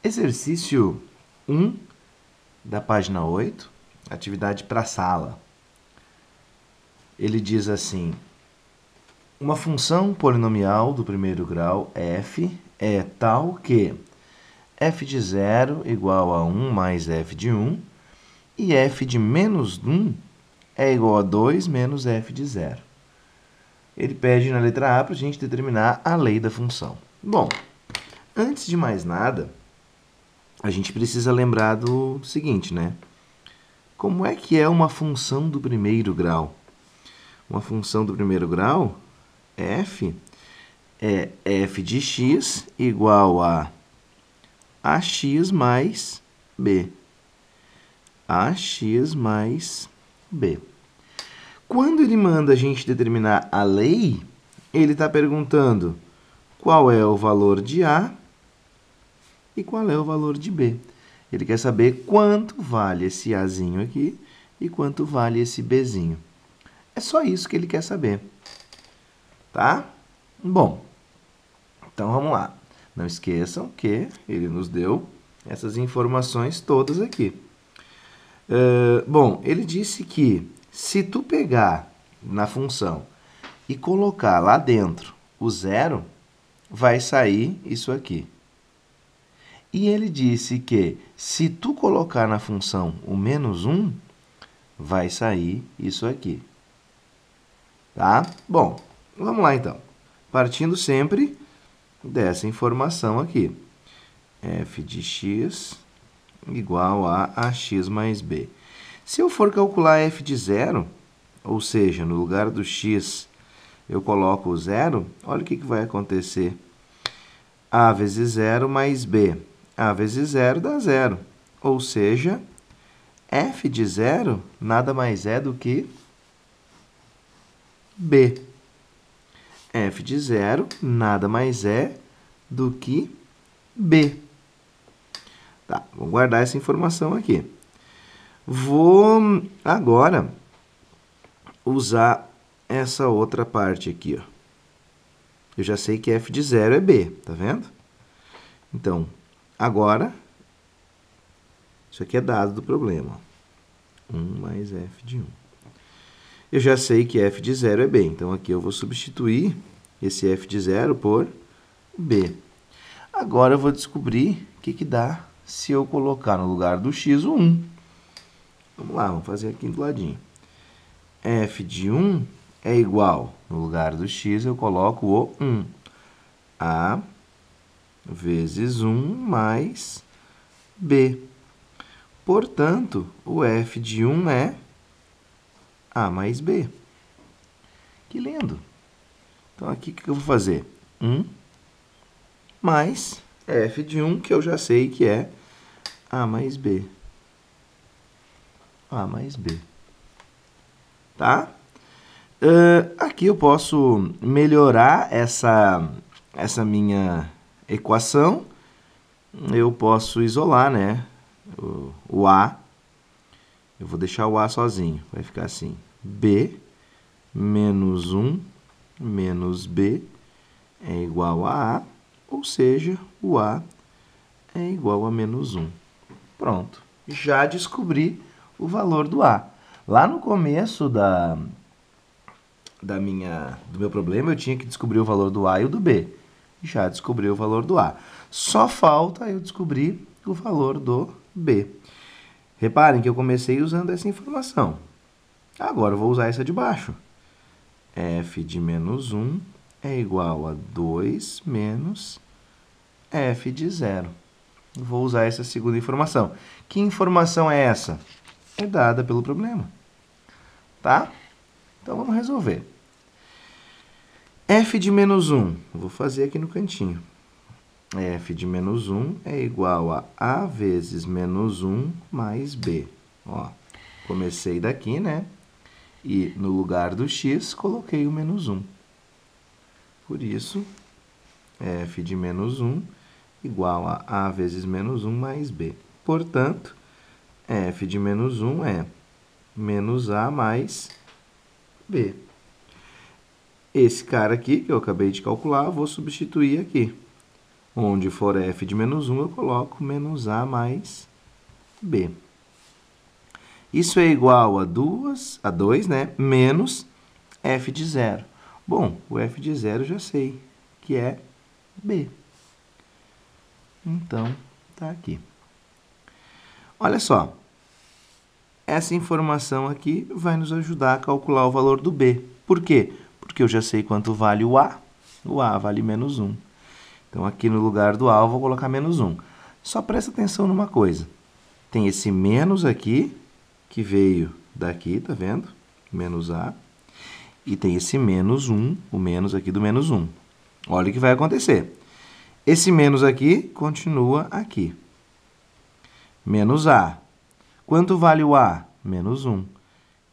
Exercício 1 da página 8, atividade para a sala. Ele diz assim: uma função polinomial do primeiro grau f é tal que f de 0 igual a 1 mais f de 1 e f de menos 1 é igual a 2 menos f de 0. Ele pede na letra A para a gente determinar a lei da função. Bom, antes de mais nada, a gente precisa lembrar do seguinte, né? Como é que é uma função do primeiro grau? Uma função do primeiro grau, f, é f de x igual a ax mais b. ax mais b. Quando ele manda a gente determinar a lei, ele está perguntando qual é o valor de A e qual é o valor de B. Ele quer saber quanto vale esse Azinho aqui e quanto vale esse Bzinho. É só isso que ele quer saber. Tá? Bom, então vamos lá. Não esqueçam que ele nos deu essas informações todas aqui. Bom, ele disse que se tu pegar na função e colocar lá dentro o zero, vai sair isso aqui. E ele disse que se tu colocar na função o menos 1, vai sair isso aqui. Tá? Bom, vamos lá então. Partindo sempre dessa informação aqui. f de x igual a ax mais b. Se eu for calcular f de 0, ou seja, no lugar do x eu coloco o 0, olha o que vai acontecer. A vezes 0 mais b. A vezes 0 dá 0. Ou seja, f de 0 nada mais é do que b. f de 0 nada mais é do que b. Tá, vou guardar essa informação aqui. Vou agora usar essa outra parte aqui, ó. Eu já sei que f de 0 é b, tá vendo? Então, agora, isso aqui é dado do problema. 1 mais f de 1. Eu já sei que f de 0 é b, então aqui eu vou substituir esse f de 0 por b. Agora eu vou descobrir o que dá se eu colocar no lugar do x o 1. Vamos lá, vamos fazer aqui do ladinho. f de 1 é igual, no lugar do x eu coloco o 1. A vezes 1 mais b. Portanto, o f de 1 é a mais b. Que lindo! Então, aqui o que eu vou fazer? 1 mais f de 1, que eu já sei que é a mais b. A mais b. Tá? Aqui eu posso melhorar essa minha equação. Eu posso isolar, né, o a. Eu vou deixar o a sozinho. Vai ficar assim: b menos 1 menos b é igual a, ou seja, o a é igual a menos 1. Pronto. Já descobri o valor do a. Lá no começo do meu problema, eu tinha que descobrir o valor do a e o do b. Já descobri o valor do a. Só falta eu descobrir o valor do b. Reparem que eu comecei usando essa informação. Agora eu vou usar essa de baixo. f de menos 1 é igual a 2 menos f de 0. Vou usar essa segunda informação. Que informação é essa? É dada pelo problema. Tá? Então, vamos resolver. f de menos 1, vou fazer aqui no cantinho. f de menos 1 é igual a vezes menos 1 mais b. Ó, comecei daqui, né? E no lugar do x, coloquei o menos 1. Por isso, f de menos 1 igual a vezes menos 1 mais b. Portanto, f de menos 1 é menos a mais b. Esse cara aqui, que eu acabei de calcular, eu vou substituir aqui. Onde for f de menos 1, eu coloco menos a mais b. Isso é igual a 2, né? Menos f de 0. Bom, o f de 0 eu já sei, que é b. Então, tá aqui. Olha só. Essa informação aqui vai nos ajudar a calcular o valor do b. Por quê? Porque eu já sei quanto vale o a. O a vale menos 1. Então, aqui no lugar do a, eu vou colocar menos 1. Só presta atenção numa coisa. Tem esse menos aqui, que veio daqui, tá vendo? Menos a. E tem esse menos 1, o menos aqui do menos 1. Olha o que vai acontecer. Esse menos aqui continua aqui. Menos a. Quanto vale o a? Menos 1.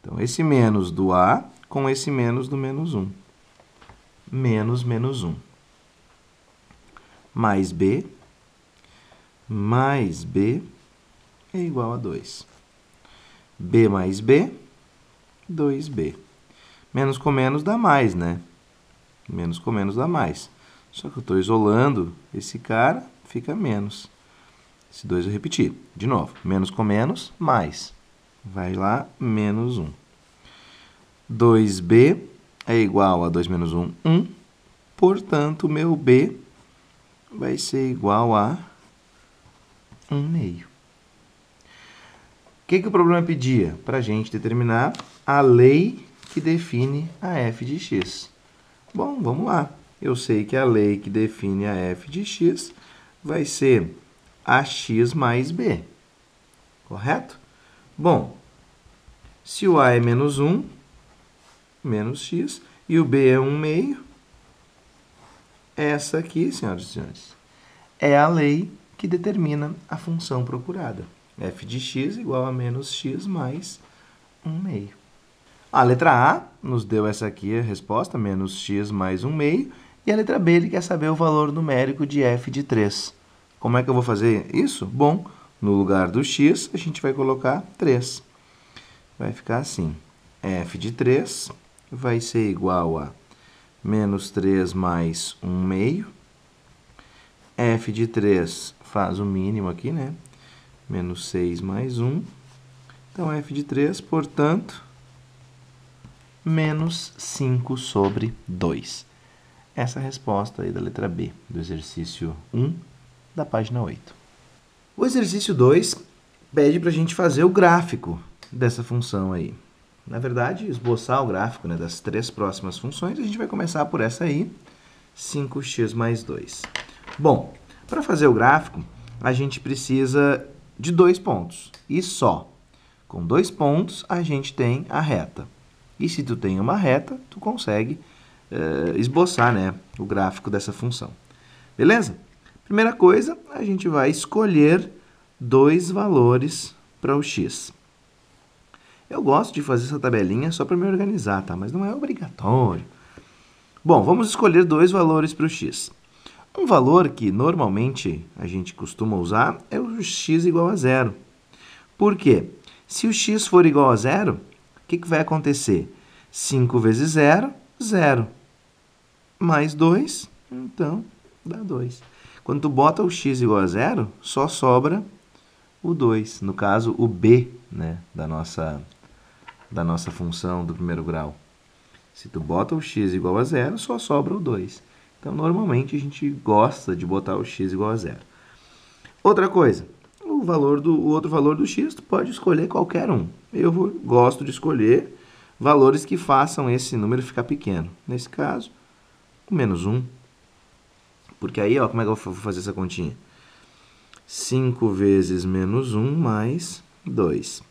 Então, esse menos do a com esse menos do menos 1. Menos 1. Mais b é igual a 2. b mais b, 2b. Menos com menos dá mais, né? Menos com menos dá mais. Só que eu estou isolando esse cara, fica menos. Esse 2 eu repeti. De novo, menos com menos, mais. Vai lá, menos 1. 2b é igual a 2 menos 1, 1. Portanto, o meu b vai ser igual a 1/2. O que o problema pedia? Para a gente determinar a lei que define a f de x. Bom, vamos lá. Eu sei que a lei que define a f de x vai ser ax mais b. Correto? Bom, se o a é menos 1, menos x, e o b é 1/2, essa aqui, senhoras e senhores, é a lei que determina a função procurada. f de x igual a menos x mais 1/2. A letra A nos deu essa aqui, a resposta, menos x mais 1/2. E a letra B, ele quer saber o valor numérico de f de 3. Como é que eu vou fazer isso? Bom, no lugar do x, a gente vai colocar 3. Vai ficar assim. F de 3 vai ser igual a menos 3 mais 1/2. F de 3 faz o mínimo aqui, né? Menos 6 mais 1. Então, f de 3, portanto, menos 5 sobre 2. Essa é a resposta aí da letra B, do exercício 1, da página 8. O exercício 2 pede para a gente fazer o gráfico dessa função aí. Na verdade, esboçar o gráfico, né, das 3 próximas funções. A gente vai começar por essa aí, 5x mais 2. Bom, para fazer o gráfico, a gente precisa de 2 pontos, e só. Com 2 pontos, a gente tem a reta. E se tu tem uma reta, tu consegue esboçar, né, o gráfico dessa função. Beleza? Primeira coisa, a gente vai escolher 2 valores para o x. Eu gosto de fazer essa tabelinha só para me organizar, tá? Mas não é obrigatório. Bom, vamos escolher 2 valores para o x. Um valor que normalmente a gente costuma usar é o x igual a 0. Por quê? Se o x for igual a 0, o que vai acontecer? 5 vezes 0, 0. Mais 2, então, dá 2. Quando tu bota o x igual a 0, só sobra o 2. No caso, o b, né, da nossa função do primeiro grau. Se tu bota o x igual a 0, só sobra o 2. Então, normalmente, a gente gosta de botar o x igual a 0. Outra coisa, o outro valor do x, tu pode escolher qualquer um. Eu gosto de escolher valores que façam esse número ficar pequeno. Nesse caso, o menos 1. Porque aí, ó, como é que eu vou fazer essa continha? 5 vezes menos 1 mais 2.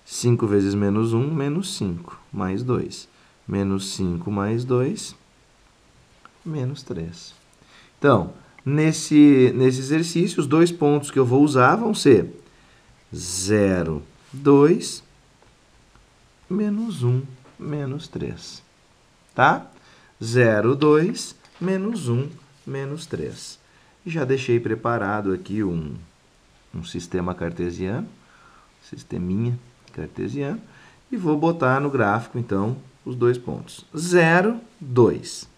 5 vezes menos 1, menos 5, mais 2. Menos 5 mais 2, menos 3. Então, nesse exercício, os 2 pontos que eu vou usar vão ser 0, 2, menos 1, menos 3. Tá? 0, 2, menos 1, menos 3. Já deixei preparado aqui um sistema cartesiano, sisteminha cartesiano, e vou botar no gráfico, então, os 2 pontos. 0, 2.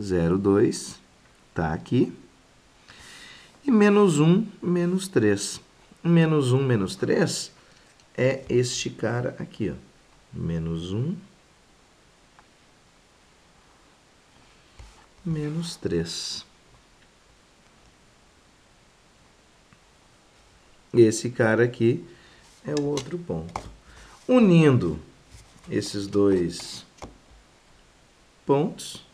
0, 2 está aqui. E menos 1, menos 3. Menos 1, menos 3 é este cara aqui, ó. Menos 1, menos 3. Esse cara aqui é o outro ponto. Unindo esses dois pontos,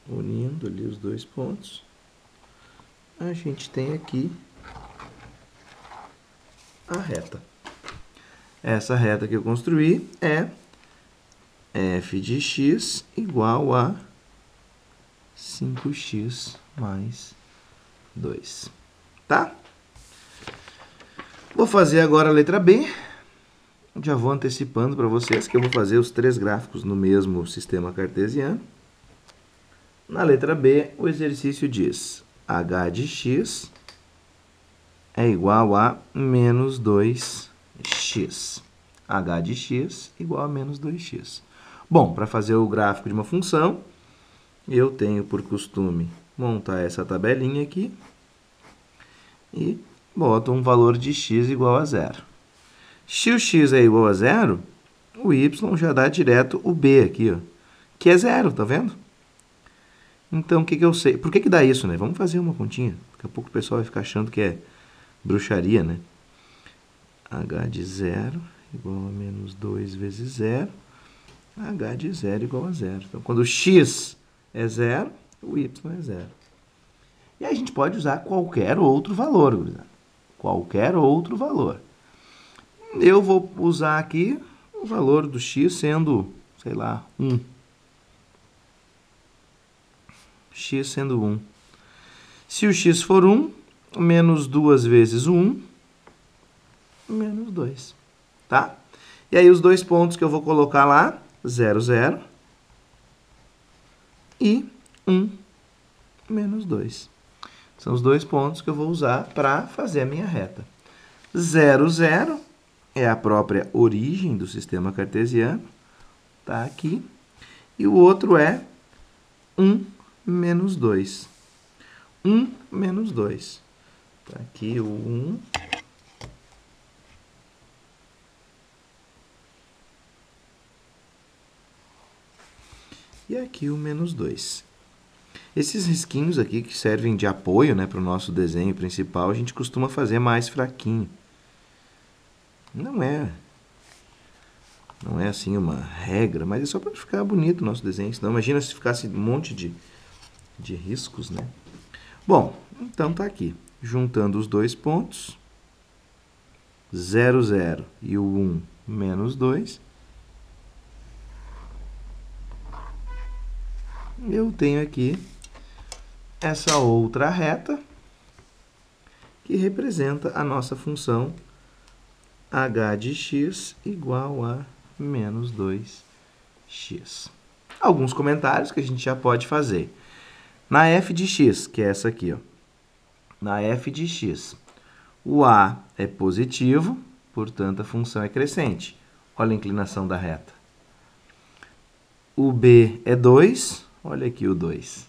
unindo ali os dois pontos, a gente tem aqui a reta. Essa reta que eu construí é f de x igual a 5x mais 2. Tá? Vou fazer agora a letra B. Já vou antecipando para vocês que eu vou fazer os 3 gráficos no mesmo sistema cartesiano. Na letra B, o exercício diz h de x é igual a menos 2x. h de x igual a menos 2x. Bom, para fazer o gráfico de uma função, eu tenho por costume montar essa tabelinha aqui e boto um valor de x igual a 0. Se o x é igual a 0, o y já dá direto o b aqui, ó, que é 0, tá vendo? Então, o que eu sei? Por que dá isso, né? Vamos fazer uma continha. Daqui a pouco o pessoal vai ficar achando que é bruxaria, né? h de 0 igual a menos 2 vezes 0. h de 0 igual a 0. Então, quando o x é 0, o y é 0. E aí a gente pode usar qualquer outro valor, gurizada. Qualquer outro valor. Eu vou usar aqui o valor do x sendo, sei lá, 1. X sendo 1. Se o x for 1, menos 2 vezes o 1, menos 2. Tá? E aí os dois pontos que eu vou colocar lá, 0, 0 e 1, menos 2. São os dois pontos que eu vou usar para fazer a minha reta. 0, 0 é a própria origem do sistema cartesiano. Está aqui. E o outro é 1, menos 2. 1 menos 2. Está aqui o 1. E aqui o menos 2. Esses risquinhos aqui que servem de apoio, né, para o nosso desenho principal, a gente costuma fazer mais fraquinho. Não é assim uma regra, mas é só para ficar bonito o nosso desenho. Senão, imagina se ficasse um monte de riscos, né? Bom, então tá aqui. Juntando os dois pontos, 0, 0 e o 1, menos 2, eu tenho aqui essa outra reta que representa a nossa função h de x igual a menos 2x. Alguns comentários que a gente já pode fazer. Na f de x, que é essa aqui, ó, na f de x, o a é positivo, portanto, a função é crescente. Olha a inclinação da reta. O b é 2, olha aqui o 2.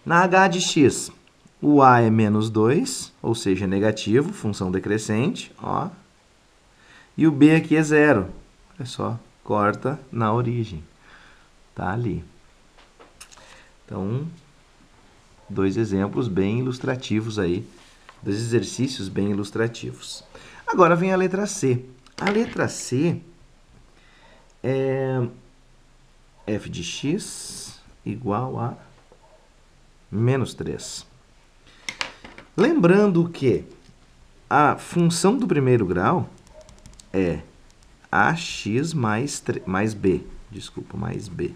Na h de x, o a é menos 2, ou seja, negativo, função decrescente, ó. E o b aqui é 0. É só corta na origem. Tá ali. Então, dois exemplos bem ilustrativos aí, dois exercícios bem ilustrativos. Agora vem a letra C. A letra C é f de x igual a menos 3. Lembrando que a função do primeiro grau é ax mais b. Desculpa, mais b.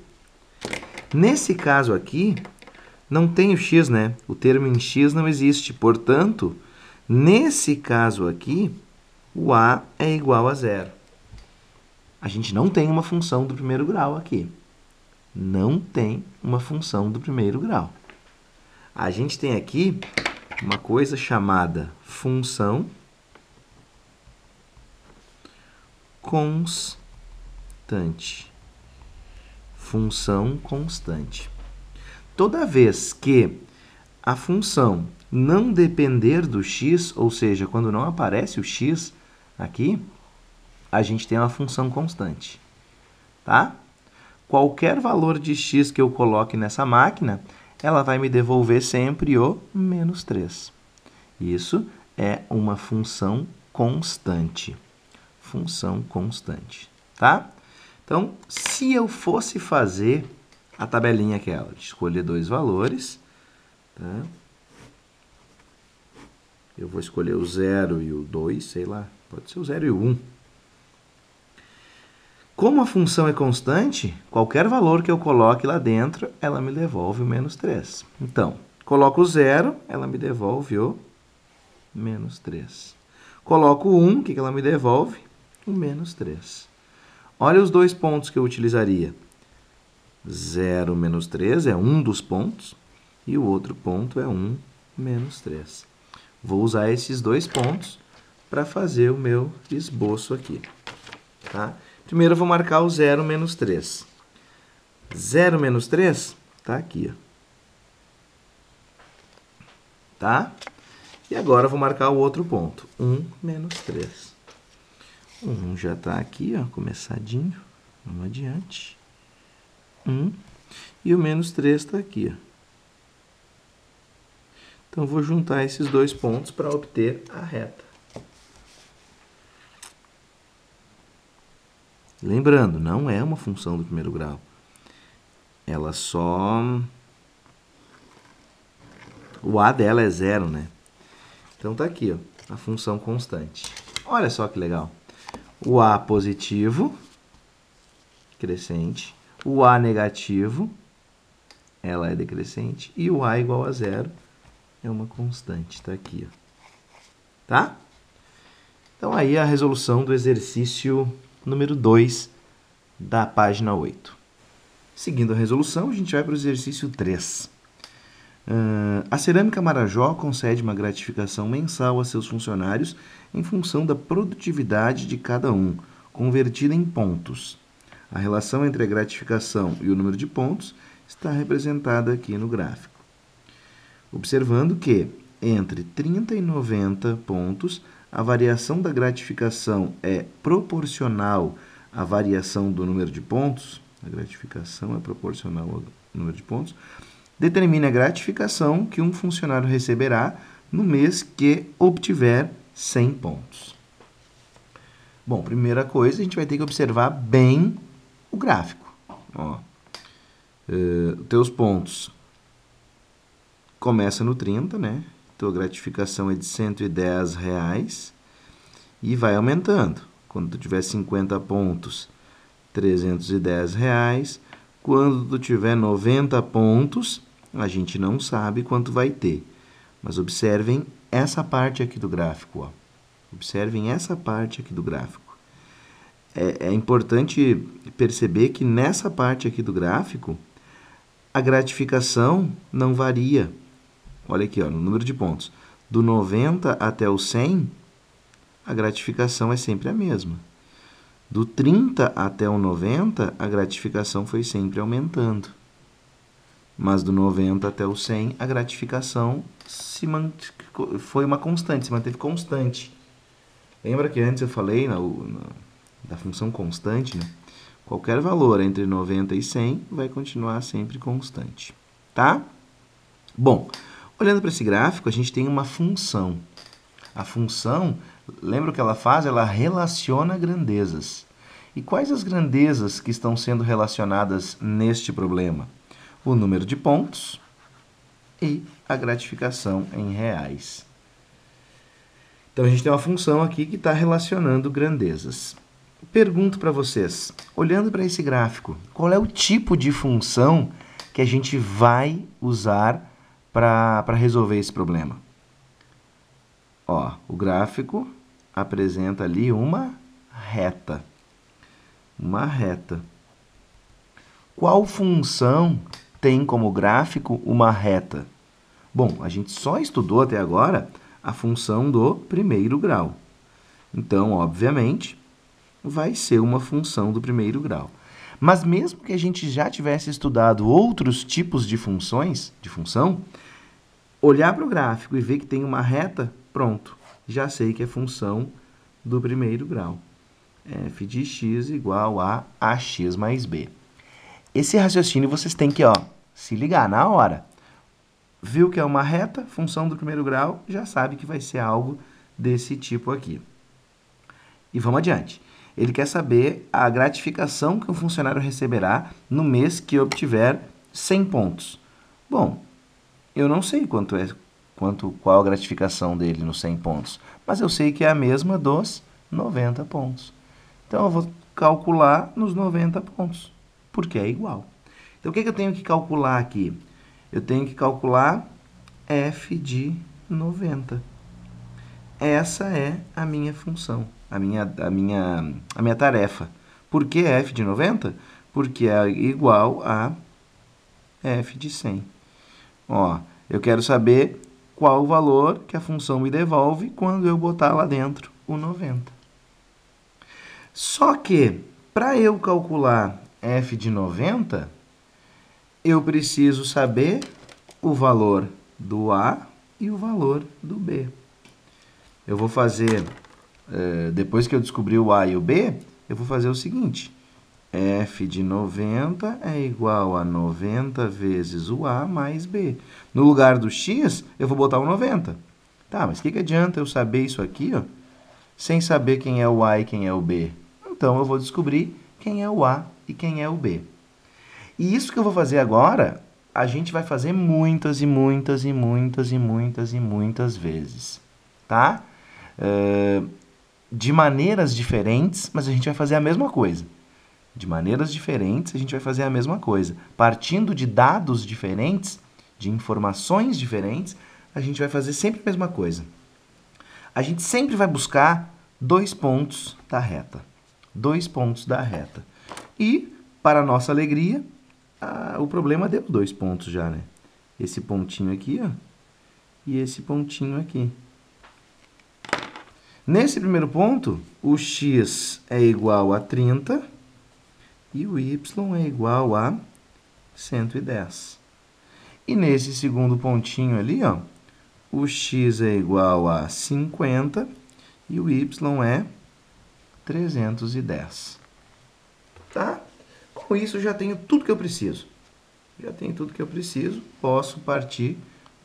Nesse caso aqui, não tem o x, né? O termo em x não existe. Portanto, nesse caso aqui, o a é igual a 0. A gente não tem uma função do primeiro grau aqui. Não tem uma função do primeiro grau. A gente tem aqui uma coisa chamada função constante. Função constante. Toda vez que a função não depender do x, ou seja, quando não aparece o x aqui, a gente tem uma função constante, tá? Qualquer valor de x que eu coloque nessa máquina, ela vai me devolver sempre o menos 3. Isso é uma função constante. Função constante, tá? Então, se eu fosse fazer a tabelinha aquela, de escolher dois valores, tá? Eu vou escolher o 0 e o 2, sei lá, pode ser o 0 e o 1. Como a função é constante, qualquer valor que eu coloque lá dentro, ela me devolve o menos 3. Então, coloco o 0, ela me devolve o menos 3. Coloco o 1, o que ela me devolve? O menos 3. Olha os dois pontos que eu utilizaria. 0 menos 3 é um dos pontos, e o outro ponto é 1 menos 3. Vou usar esses dois pontos para fazer o meu esboço aqui. Tá? Primeiro eu vou marcar o 0 menos 3. 0 menos 3 está aqui. Ó. Tá? E agora eu vou marcar o outro ponto. 1 menos 3. O 1 já está aqui, ó, começadinho. Vamos adiante. 1. E o menos 3 está aqui. Ó. Então, eu vou juntar esses dois pontos para obter a reta. Lembrando, não é uma função do primeiro grau. Ela só... O a dela é 0, né? Então, tá aqui, ó, a função constante. Olha só que legal. O a positivo, crescente. O a negativo, ela é decrescente. E o a igual a 0 é uma constante. Tá aqui, ó. Tá? Então, aí a resolução do exercício número 2 da página 8. Seguindo a resolução, a gente vai para o exercício 3. A Cerâmica Marajó concede uma gratificação mensal a seus funcionários em função da produtividade de cada um, convertida em pontos. A relação entre a gratificação e o número de pontos está representada aqui no gráfico. Observando que, entre 30 e 90 pontos, a variação da gratificação é proporcional à variação do número de pontos, a gratificação é proporcional ao número de pontos, determine a gratificação que um funcionário receberá no mês que obtiver 100 pontos. Bom, primeira coisa, a gente vai ter que observar bem o gráfico. Ó, teus pontos começa no 30, né? Tua gratificação é de R$110 e vai aumentando. Quando tu tiver 50 pontos, R$310. Quando tu tiver 90 pontos, a gente não sabe quanto vai ter. Mas observem essa parte aqui do gráfico. Ó. Observem essa parte aqui do gráfico. É importante perceber que nessa parte aqui do gráfico, a gratificação não varia. Olha aqui, ó, no número de pontos. Do 90 até o 100, a gratificação é sempre a mesma. Do 30 até o 90, a gratificação foi sempre aumentando. Mas do 90 até o 100, a gratificação foi uma constante, se manteve constante. Lembra que antes eu falei da função constante, né? Qualquer valor entre 90 e 100 vai continuar sempre constante, tá? Bom, olhando para esse gráfico, a gente tem uma função. A função, lembra o que ela faz? Ela relaciona grandezas. E quais as grandezas que estão sendo relacionadas neste problema? O número de pontos e a gratificação em reais. Então, a gente tem uma função aqui que está relacionando grandezas. Pergunto para vocês, olhando para esse gráfico, qual é o tipo de função que a gente vai usar para resolver esse problema? Ó, o gráfico apresenta ali uma reta. Uma reta. Qual função tem como gráfico uma reta? Bom, a gente só estudou até agora a função do primeiro grau. Então, obviamente, vai ser uma função do primeiro grau. Mas mesmo que a gente já tivesse estudado outros tipos de função, olhar para o gráfico e ver que tem uma reta, pronto, já sei que é função do primeiro grau. F de x igual a ax mais b. Esse raciocínio vocês têm que se ligar na hora. Viu que é uma reta, função do primeiro grau, já sabe que vai ser algo desse tipo aqui. E vamos adiante. Ele quer saber a gratificação que um funcionário receberá no mês que obtiver 100 pontos. Bom, eu não sei qual a gratificação dele nos 100 pontos, mas eu sei que é a mesma dos 90 pontos. Então, eu vou calcular nos 90 pontos, porque é igual. Então, o que eu tenho que calcular aqui? Eu tenho que calcular f de 90. Essa é a minha função, a minha tarefa. Por que f de 90? Porque é igual a f de 100. Eu quero saber qual o valor que a função me devolve quando eu botar lá dentro o 90. Só que, para eu calcular f de 90, eu preciso saber o valor do A e o valor do B. Eu vou fazer, depois que eu descobrir o A e o B, eu vou fazer o seguinte. F de 90 é igual a 90 vezes o A mais B. No lugar do x, eu vou botar o 90. Tá, mas o que adianta eu saber isso aqui, sem saber quem é o A e quem é o B? Então, eu vou descobrir quem é o A e quem é o B. E isso que eu vou fazer agora, a gente vai fazer muitas e muitas e muitas e muitas e muitas vezes, tá? De maneiras diferentes, mas a gente vai fazer a mesma coisa. De maneiras diferentes, a gente vai fazer a mesma coisa. Partindo de dados diferentes, de informações diferentes, a gente vai fazer sempre a mesma coisa. A gente sempre vai buscar 2 pontos da reta. 2 pontos da reta. E, para nossa alegria, o problema deu 2 pontos já, né? Esse pontinho aqui, e esse pontinho aqui. Nesse primeiro ponto, o x é igual a 30 e o y é igual a 110. E nesse segundo pontinho ali, o x é igual a 50 e o y é 310. Tá? Com isso, já tenho tudo que eu preciso. Já tenho tudo que eu preciso, posso partir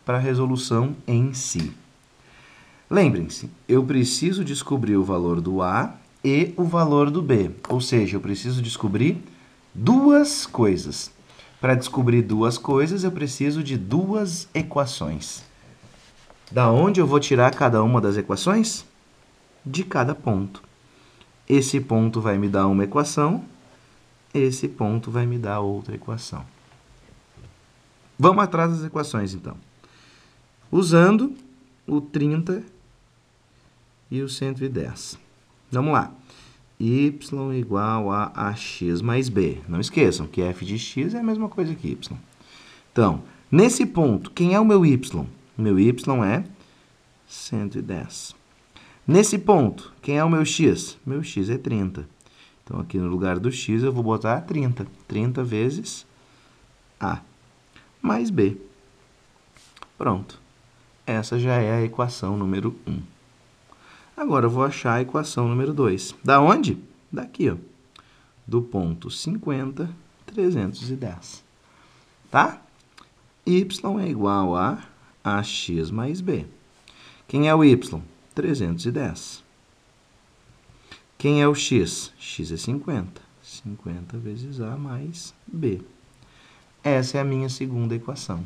para a resolução em si. Lembrem-se, eu preciso descobrir o valor do A e o valor do B. Ou seja, eu preciso descobrir duas coisas. Para descobrir duas coisas, eu preciso de duas equações. Da onde eu vou tirar cada uma das equações? De cada ponto. Esse ponto vai me dar uma equação, esse ponto vai me dar outra equação. Vamos atrás das equações, então. Usando o 30 e o 110. Vamos lá. Y igual a ax mais b. Não esqueçam que f de x é a mesma coisa que y. Então, nesse ponto, quem é o meu y? O meu y é 110. Nesse ponto, quem é o meu x? Meu x é 30. Então, aqui no lugar do x, eu vou botar 30. 30 vezes a mais b. Pronto. Essa já é a equação número 1. Agora, eu vou achar a equação número 2. Da onde? Daqui, do ponto 50, 310. Tá? Y é igual a ax mais b. Quem é o y? 310. Quem é o x? X é 50. 50 vezes a mais b. Essa é a minha segunda equação.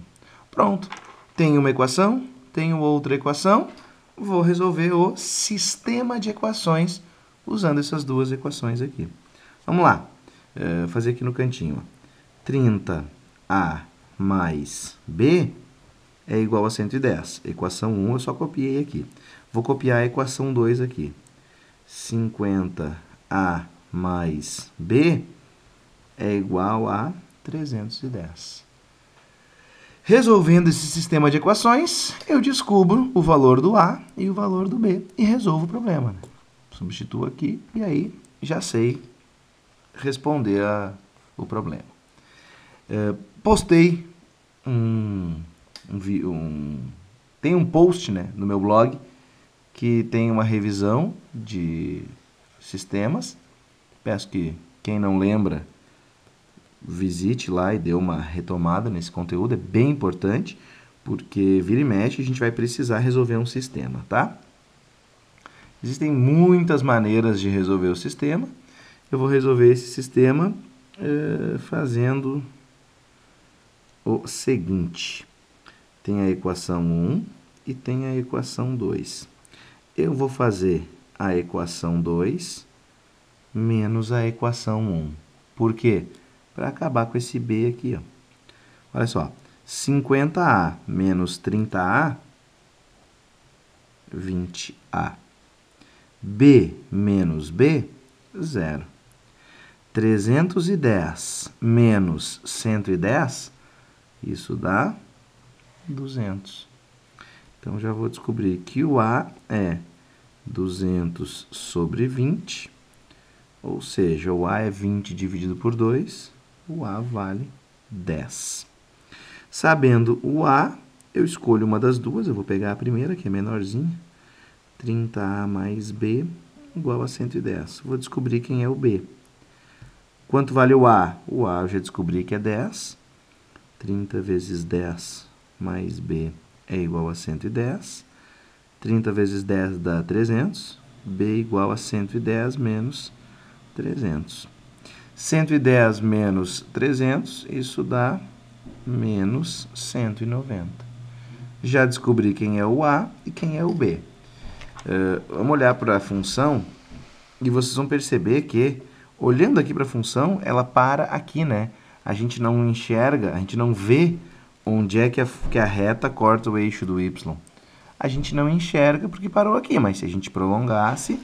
Pronto. Tenho uma equação, tenho outra equação. Vou resolver o sistema de equações usando essas duas equações aqui. Vamos lá. Fazer aqui no cantinho. 30a mais b é igual a 110. Equação 1 eu só copiei aqui. Vou copiar a equação 2 aqui. 50a mais b é igual a 310. Resolvendo esse sistema de equações, eu descubro o valor do A e o valor do B e resolvo o problema. Substituo aqui e aí já sei responder o problema. Postei tem um post, né, no meu blog que tem uma revisão de sistemas. Peço que quem não lembra visite lá e dê uma retomada nesse conteúdo, é bem importante, porque vira e mexe a gente vai precisar resolver um sistema, tá? Existem muitas maneiras de resolver o sistema. Eu vou resolver esse sistema fazendo o seguinte. Tem a equação 1 e tem a equação 2. Eu vou fazer a equação 2 menos a equação 1. Por quê? Para acabar com esse b aqui, ó. Olha só, 50a menos 30a, 20a. b menos b, 0. 310 menos 110, isso dá 200. Então, já vou descobrir que o a é 200 sobre 20, ou seja, o a é 20 dividido por 2, o a vale 10. Sabendo o a, eu escolho uma das duas, eu vou pegar a primeira, que é menorzinha, 30a mais b igual a 110. Vou descobrir quem é o b. Quanto vale o a? O a eu já descobri que é 10. 30 vezes 10 mais b é igual a 110. 30 vezes 10 dá 300. b igual a 110 menos 300. 110 menos 300, isso dá menos 190. Já descobri quem é o a e quem é o b. Vamos olhar para a função e vocês vão perceber que, olhando aqui para a função, ela para aqui, né? A gente não enxerga, a gente não vê onde é que a reta corta o eixo do y. A gente não enxerga porque parou aqui, mas se a gente prolongasse,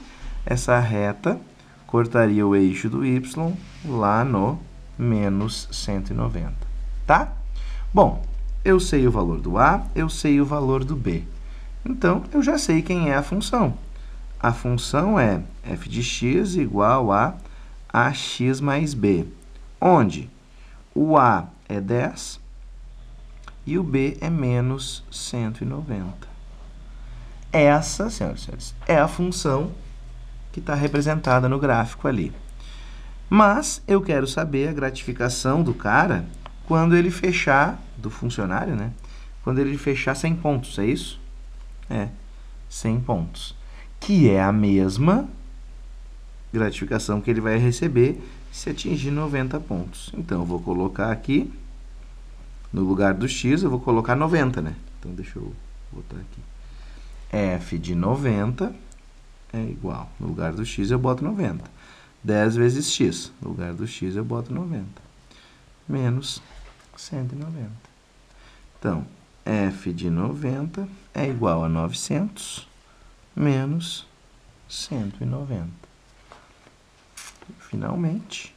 essa reta cortaria o eixo do y lá no menos 190, tá? Bom, eu sei o valor do a, eu sei o valor do b. Então, eu já sei quem é a função. A função é f de x igual a ax mais b, onde o a é 10 e o b é menos 190. Essa, senhoras e senhores, é a função que está representada no gráfico ali. Mas eu quero saber a gratificação do cara quando ele fechar, do funcionário, né? Quando ele fechar 100 pontos, é isso? É, 100 pontos. Que é a mesma gratificação que ele vai receber se atingir 90 pontos. Então, eu vou colocar aqui, no lugar do x, eu vou colocar 90, né? Então, deixa eu botar aqui. F de 90 é igual, no lugar do x eu boto 90. 10 vezes x, no lugar do x eu boto 90. Menos 190. Então, f de 90 é igual a 900 menos 190. Finalmente,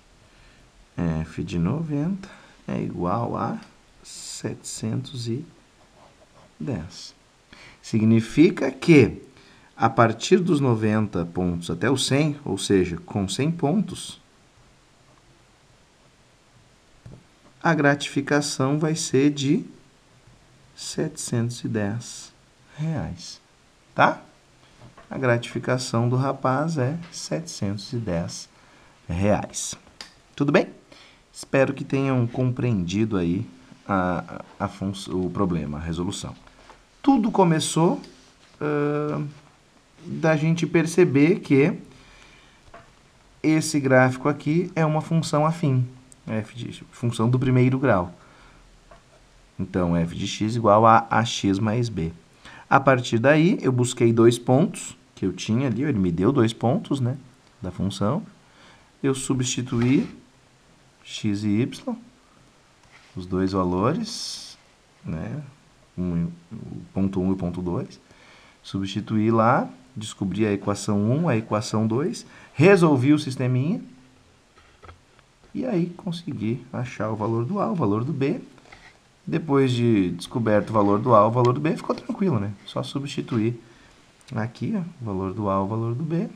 f de 90 é igual a 710. Significa que, a partir dos 90 pontos até os 100, ou seja, com 100 pontos, a gratificação vai ser de R$ 710. Tá? A gratificação do rapaz é R$ 710. Tudo bem? Espero que tenham compreendido aí o problema, a resolução. Tudo começou da gente perceber que esse gráfico aqui é uma função afim, função do primeiro grau. Então, f de x igual a ax mais b. A partir daí, eu busquei dois pontos que eu tinha ali, ele me deu 2 pontos, né, da função. Eu substituí x e y, os dois valores, né, o ponto 1 e o ponto 2. Substituí lá, descobri a equação 1, a equação 2, resolvi o sisteminha e aí consegui achar o valor do a, o valor do b. Depois de descoberto o valor do a, o valor do b, ficou tranquilo, né? Só substituir aqui, ó, o valor do a, o valor do b.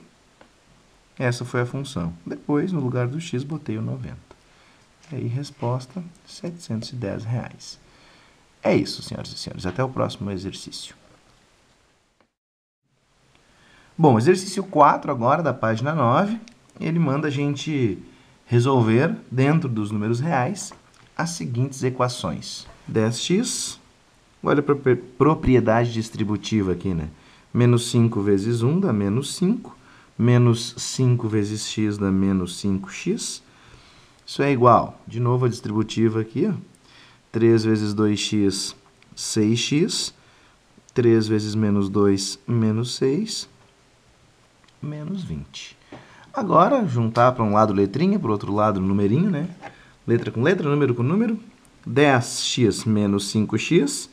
Essa foi a função. Depois, no lugar do x, botei o 90. E aí, resposta, R$ 710. É isso, senhoras e senhores. Até o próximo exercício. Bom, exercício 4 agora, da página 9, ele manda a gente resolver, dentro dos números reais, as seguintes equações. 10x, olha a propriedade distributiva aqui, né? Menos 5 vezes 1 dá menos 5, menos 5 vezes x dá menos 5x. Isso é igual, de novo a distributiva aqui, ó. 3 vezes 2x, 6x. 3 vezes menos 2, menos 6. Menos 20. Agora, juntar para um lado letrinha, para o outro lado numerinho, né? Letra com letra, número com número. 10x menos 5x,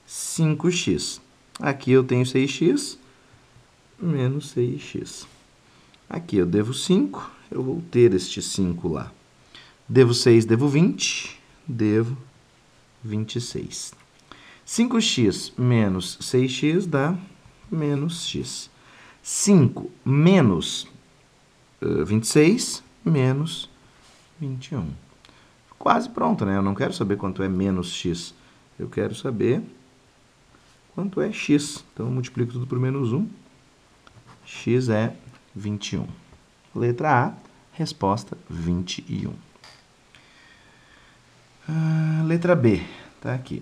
5x. Aqui eu tenho 6x, menos 6x. Aqui eu devo 5, eu vou ter este 5 lá. Devo 6, devo 20, devo 26. 5x menos 6x dá menos x. 5 menos 26 menos 21. Quase pronto, né? Eu não quero saber quanto é menos x. Eu quero saber quanto é x. Então, eu multiplico tudo por menos 1. X é 21. Letra A, resposta 21. Letra B, tá aqui.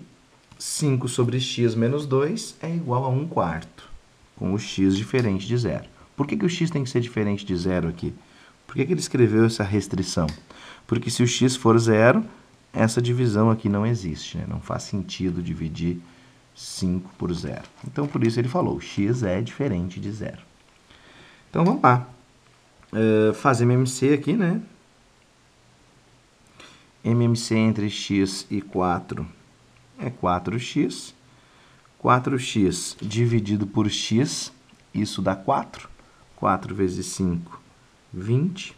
5 sobre x menos 2 é igual a 1/4, com o x diferente de zero. Por que o x tem que ser diferente de zero aqui? Por que ele escreveu essa restrição? Porque se o x for zero, essa divisão aqui não existe, né? Não faz sentido dividir 5 por zero. Então, por isso ele falou, x é diferente de zero. Então, vamos lá. Fazer MMC aqui, né? MMC entre x e 4 é 4x. 4x dividido por x, isso dá 4. 4 vezes 5, 20.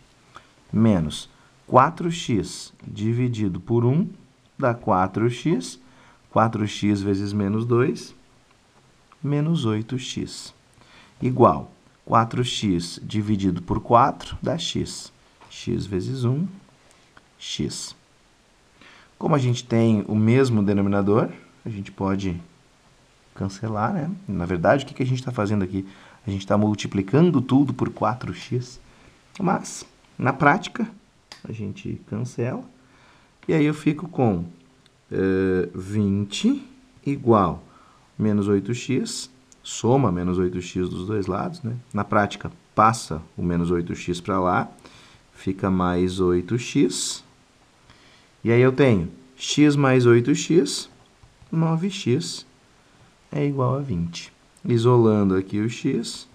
Menos 4x dividido por 1 dá 4x. 4x vezes menos 2, menos 8x. Igual 4x dividido por 4 dá x. X vezes 1, x. Como a gente tem o mesmo denominador, a gente pode cancelar, né? Na verdade, o que a gente está fazendo aqui? A gente está multiplicando tudo por 4x. Mas, na prática, a gente cancela. E aí eu fico com 20 igual menos 8x, soma menos 8x dos dois lados, né? Na prática, passa o menos 8x para lá, fica mais 8x. E aí eu tenho x mais 8x, 9x é igual a 20. Isolando aqui o x,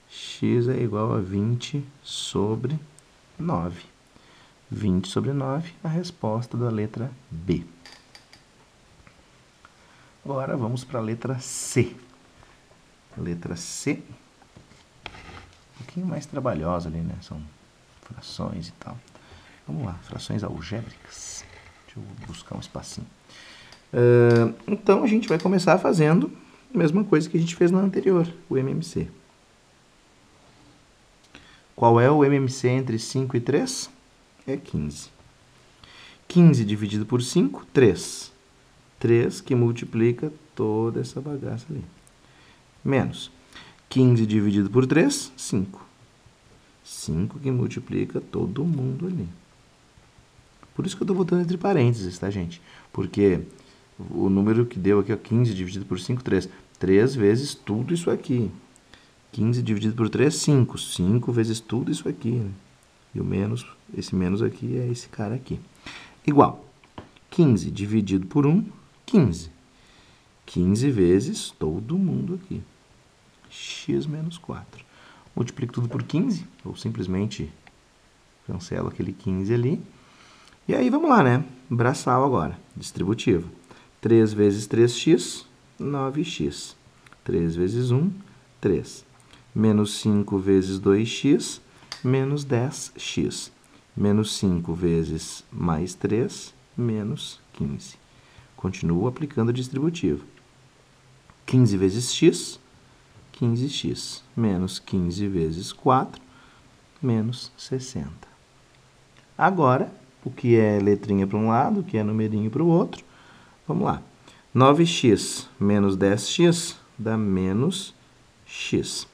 x é igual a 20 sobre 9. 20 sobre 9, a resposta da letra B. Agora vamos para a letra C. Letra C, um pouquinho mais trabalhosa ali, né? São frações e tal. Vamos lá, frações algébricas. Deixa eu buscar um espacinho. Então, a gente vai começar fazendo a mesma coisa que a gente fez na anterior, o MMC. Qual é o MMC entre 5 e 3? É 15. 15 dividido por 5, 3. 3 que multiplica toda essa bagaça ali. Menos 15 dividido por 3, 5. 5 que multiplica todo mundo ali. Por isso que eu estou botando entre parênteses, tá, gente? Porque o número que deu aqui, ó, 15 dividido por 5, 3. 3 vezes tudo isso aqui. 15 dividido por 3, 5. 5 vezes tudo isso aqui, né? E o menos, esse menos aqui é esse cara aqui. Igual. 15 dividido por 1, 15. 15 vezes todo mundo aqui. X menos 4. Multiplico tudo por 15, ou simplesmente cancelo aquele 15 ali. E aí, vamos lá, né? Braçal agora, distributivo. 3 vezes 3x, 9x. 3 vezes 1, 3. Menos 5 vezes 2x, menos 10x. Menos 5 vezes mais 3, menos 15. Continuo aplicando a distributivo. 15 vezes x, 15x. Menos 15 vezes 4, menos 60. Agora, o que é letrinha para um lado, o que é numerinho para o outro. Vamos lá. 9x menos 10x dá menos x.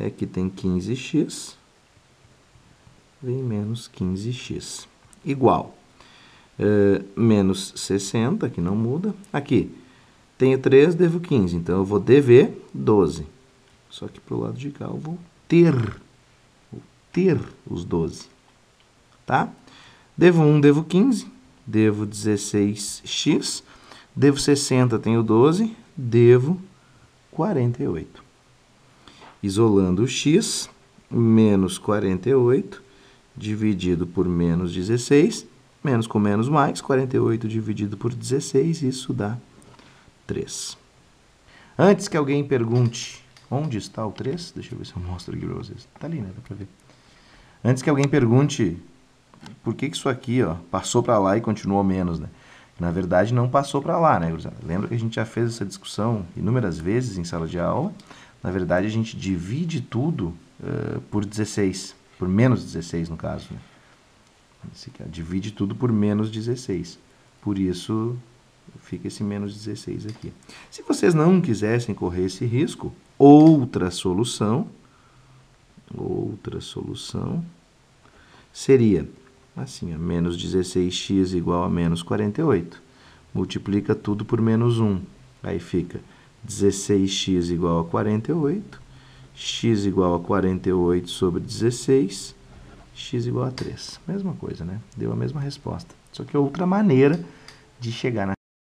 Aqui tem 15x, vem menos 15x. Igual. Menos 60, que não muda. Aqui, tenho 3, devo 15. Então, eu vou dever 12. Só que para o lado de cá eu vou ter os 12. Tá? Devo 1, devo 15. Devo 16x. Devo 60, tenho 12. Devo 48. Isolando o x, menos 48, dividido por menos 16. Menos com menos mais, 48 dividido por 16, isso dá 3. Antes que alguém pergunte, onde está o 3? Deixa eu ver se eu mostro aqui para vocês. Está ali, né? Dá para ver. Antes que alguém pergunte, por que isso aqui, ó, passou para lá e continuou menos, né? Na verdade, não passou para lá, né, gurizada? Lembra que a gente já fez essa discussão inúmeras vezes em sala de aula? Na verdade, a gente divide tudo por 16, por menos 16 no caso, né? Esse aqui, ó, divide tudo por menos 16. Por isso, fica esse menos 16 aqui. Se vocês não quisessem correr esse risco, outra solução seria assim, ó, menos 16x igual a menos 48. Multiplica tudo por menos 1. Aí fica 16x igual a 48. X igual a 48 sobre 16. X igual a 3. Mesma coisa, né? Deu a mesma resposta. Só que é outra maneira de chegar na